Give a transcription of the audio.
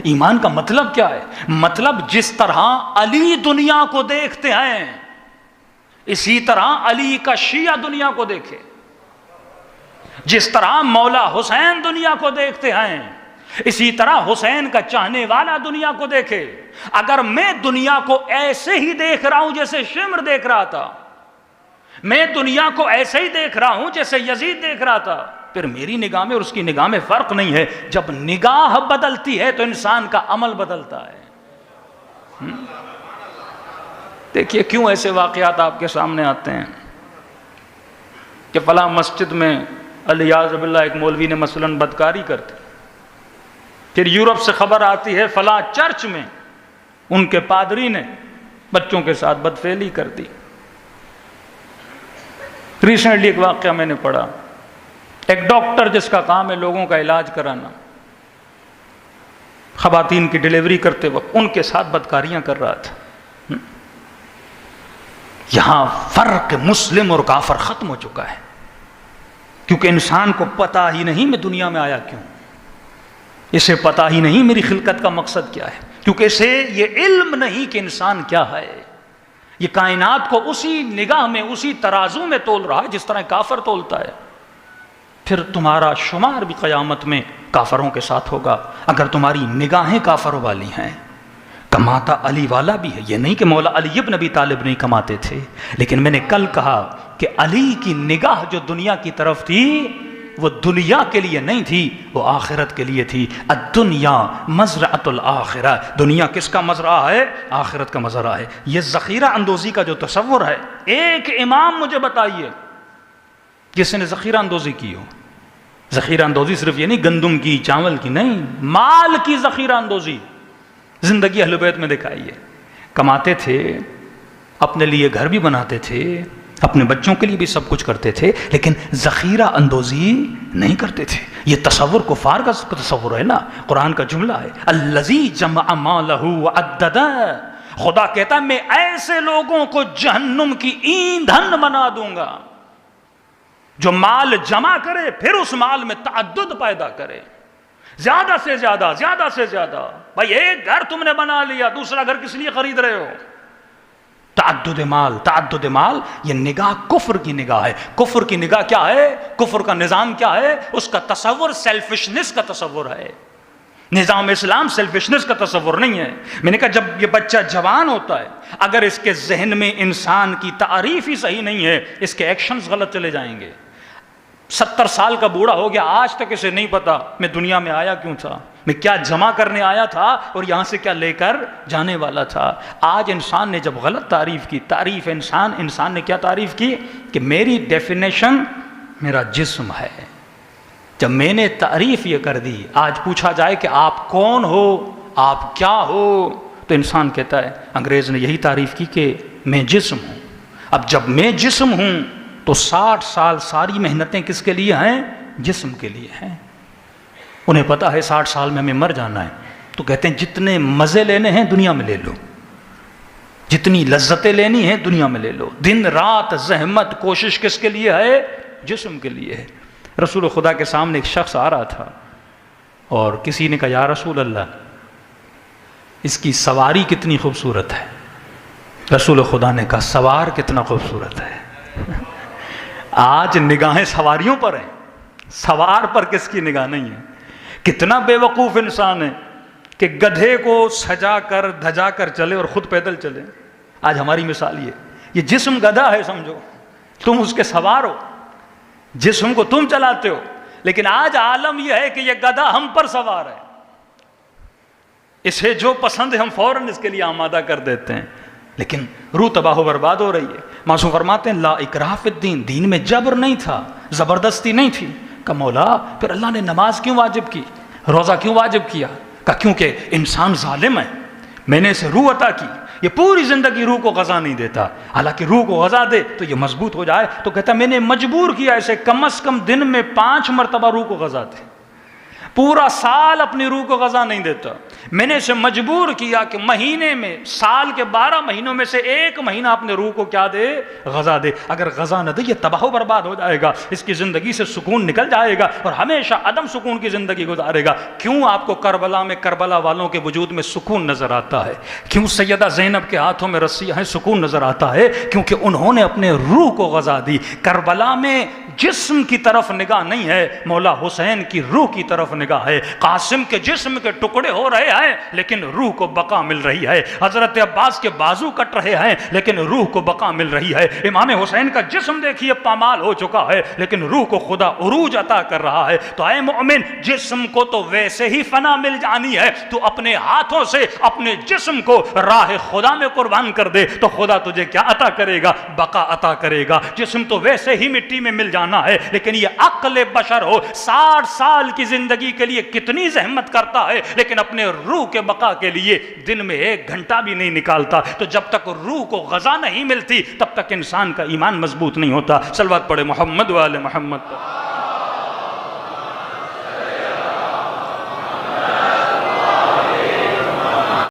ایمان کا مطلب کیا ہے؟ مطلب جس طرح علی دنیا کو دیکھتے ہیں اسی طرح علی کا شیعہ دنیا کو دیکھے، جس طرح مولا حسین دنیا کو دیکھتے ہیں اسی طرح حسین کا چاہنے والا دنیا کو دیکھے۔ اگر میں دنیا کو ایسے ہی دیکھ رہا ہوں جیسے شمر دیکھ رہا تھا، میں دنیا کو ایسے ہی دیکھ رہا ہوں جیسے یزید دیکھ رہا تھا، پھر میری نگاہ میں اور اس کی نگاہ میں فرق نہیں ہے۔ جب نگاہ بدلتی ہے تو انسان کا عمل بدلتا ہے۔ دیکھیے کیوں ایسے واقعات آپ کے سامنے آتے ہیں کہ فلاں مسجد میں الیاذ باللہ ایک مولوی نے مثلاً بدکاری کرتی، پھر یورپ سے خبر آتی ہے فلاں چرچ میں ان کے پادری نے بچوں کے ساتھ بدفعلی کر دی۔ ریسنٹلی ایک واقعہ میں نے پڑھا، ایک ڈاکٹر جس کا کام ہے لوگوں کا علاج کرانا، خواتین کی ڈیلیوری کرتے وقت ان کے ساتھ بدکاریاں کر رہا تھا۔ یہاں فرق مسلم اور کافر ختم ہو چکا ہے، کیونکہ انسان کو پتا ہی نہیں میں دنیا میں آیا کیوں، اسے پتا ہی نہیں میری خلقت کا مقصد کیا ہے، کیونکہ اسے یہ علم نہیں کہ انسان کیا ہے۔ یہ کائنات کو اسی نگاہ میں اسی ترازو میں تول رہا ہے جس طرح کافر تولتا ہے۔ پھر تمہارا شمار بھی قیامت میں کافروں کے ساتھ ہوگا اگر تمہاری نگاہیں کافروں والی ہیں۔ کماتا علی والا بھی ہے، یہ نہیں کہ مولا علی ابن ابی طالب نہیں کماتے تھے، لیکن میں نے کل کہا کہ علی کی نگاہ جو دنیا کی طرف تھی وہ دنیا کے لیے نہیں تھی، وہ آخرت کے لیے تھی۔ الدنیا مزرعۃ الآخرہ، دنیا کس کا مزرعہ ہے؟ آخرت کا مزرعہ ہے۔ یہ ذخیرہ اندوزی کا جو تصور ہے، ایک امام مجھے بتائیے جس نے ذخیرہ اندوزی کی ہو۔ ذخیرہ اندوزی صرف یہ نہیں گندم کی چاول کی، نہیں، مال کی ذخیرہ اندوزی زندگی اہل بیت میں دکھائیے۔ کماتے تھے، اپنے لیے گھر بھی بناتے تھے، اپنے بچوں کے لیے بھی سب کچھ کرتے تھے، لیکن ذخیرہ اندوزی نہیں کرتے تھے۔ یہ تصور کفار کا تصور ہے نا، قرآن کا جملہ ہے الذی جمع مالہ وعددہ۔ خدا کہتا ہے میں ایسے لوگوں کو جہنم کی ایندھن بنا دوں گا جو مال جمع کرے پھر اس مال میں تعدد پیدا کرے، زیادہ سے زیادہ، زیادہ سے زیادہ۔ بھائی ایک گھر تم نے بنا لیا، دوسرا گھر کس لیے خرید رہے ہو؟ تعدد مال، تعدد مال، یہ نگاہ کفر کی نگاہ ہے۔ کفر کی نگاہ کیا ہے؟ کفر کا نظام کیا ہے؟ اس کا تصور سیلفشنس کا تصور ہے۔ نظام اسلام سیلفشنس کا تصور نہیں ہے۔ میں نے کہا جب یہ بچہ جوان ہوتا ہے، اگر اس کے ذہن میں انسان کی تعریف ہی صحیح نہیں ہے، اس کے ایکشنز غلط چلے جائیں گے۔ 70 سال کا بوڑھا ہو گیا، آج تک اسے نہیں پتا میں دنیا میں آیا کیوں تھا، میں کیا جمع کرنے آیا تھا اور یہاں سے کیا لے کر جانے والا تھا۔ آج انسان نے جب غلط تعریف کی، تعریف انسان نے کیا تعریف کی کہ میری ڈیفینیشن میرا جسم ہے۔ جب میں نے تعریف یہ کر دی، آج پوچھا جائے کہ آپ کون ہو، آپ کیا ہو، تو انسان کہتا ہے، انگریز نے یہی تعریف کی کہ میں جسم ہوں۔ اب جب میں جسم ہوں تو 60 سال ساری محنتیں کس کے لیے ہیں؟ جسم کے لیے ہیں۔ انہیں پتا ہے 60 سال میں ہمیں مر جانا ہے، تو کہتے ہیں جتنے مزے لینے ہیں دنیا میں لے لو، جتنی لذتیں لینی ہیں دنیا میں لے لو۔ دن رات زحمت کوشش کس کے لیے ہے؟ جسم کے لیے ہے۔ رسول خدا کے سامنے ایک شخص آ رہا تھا اور کسی نے کہا یا رسول اللہ اس کی سواری کتنی خوبصورت ہے۔ رسول خدا نے کہا سوار کتنا خوبصورت ہے۔ آج نگاہیں سواریوں پر ہیں، سوار پر کس کی نگاہ نہیں ہے۔ کتنا بے وقوف انسان ہے کہ گدھے کو سجا کر دھجا کر چلے اور خود پیدل چلے۔ آج ہماری مثال یہ جسم گدھا ہے سمجھو، تم اس کے سوار ہو، جسم کو تم چلاتے ہو، لیکن آج عالم یہ ہے کہ یہ گدھا ہم پر سوار ہے، اسے جو پسند ہے ہم فوراً اس کے لیے آمادہ کر دیتے ہیں، لیکن روح تباہ و برباد ہو رہی ہے۔ معصوم فرماتے ہیں لا اکراہ فی الدین، دین میں جبر نہیں تھا، زبردستی نہیں تھی۔ کہ مولا پھر اللہ نے نماز کیوں واجب کی، روزہ کیوں واجب کیا؟ کہ کیونکہ انسان ظالم ہے، میں نے اسے روح عطا کی، یہ پوری زندگی روح کو غذا نہیں دیتا، حالانکہ روح کو غذا دے تو یہ مضبوط ہو جائے، تو کہتا میں نے مجبور کیا اسے کم از کم دن میں 5 مرتبہ روح کو غذا دے۔ پورا سال اپنی روح کو غذا نہیں دیتا. میں نے اسے مجبور کیا کہ مہینے میں، سال کے 12 مہینوں میں سے 1 مہینہ اپنے روح کو کیا دے؟ غذا دے. اگر غذا نہ دے یہ تباہ و برباد ہو جائے گا، اس کی زندگی سے سکون نکل جائے گا اور ہمیشہ عدم سکون کی زندگی گزارے گا. کیوں آپ کو کربلا میں کربلا والوں کے وجود میں سکون نظر آتا ہے؟ کیوں سیدہ زینب کے ہاتھوں میں رسیاں ہیں سکون نظر آتا ہے؟ کیونکہ انہوں نے اپنے روح کو غذا دی. کربلا میں جسم کی طرف نگاہ نہیں ہے، مولا حسین کی روح کی طرف نگاہ ہے. قاسم کے جسم کے ٹکڑے ہو رہے ہیں لیکن روح کو بقا مل رہی ہے. حضرت عباس کے بازو کٹ رہے ہیں لیکن روح کو بقا مل رہی ہے. امام حسین کا جسم دیکھیے پامال ہو چکا ہے لیکن روح کو خدا عروج عطا کر رہا ہے. تو اے مومن، جسم کو تو ویسے ہی فنا مل جانی ہے، تو اپنے ہاتھوں سے اپنے جسم کو راہ خدا میں قربان کر دے تو خدا تجھے کیا عطا کرے گا؟ بقا عطا کرے گا. جسم تو ویسے ہی مٹی میں مل جانا ہے لیکن یہ عقل بشر ہو 60 سال کی زندگی کے لیے کتنی زحمت کرتا ہے لیکن اپنے روح کے بقا کے لیے دن میں 1 گھنٹہ بھی نہیں نکالتا. تو جب تک روح کو غذا نہیں ملتی تب تک انسان کا ایمان مضبوط نہیں ہوتا. صلوات پڑھے محمد و آل محمد.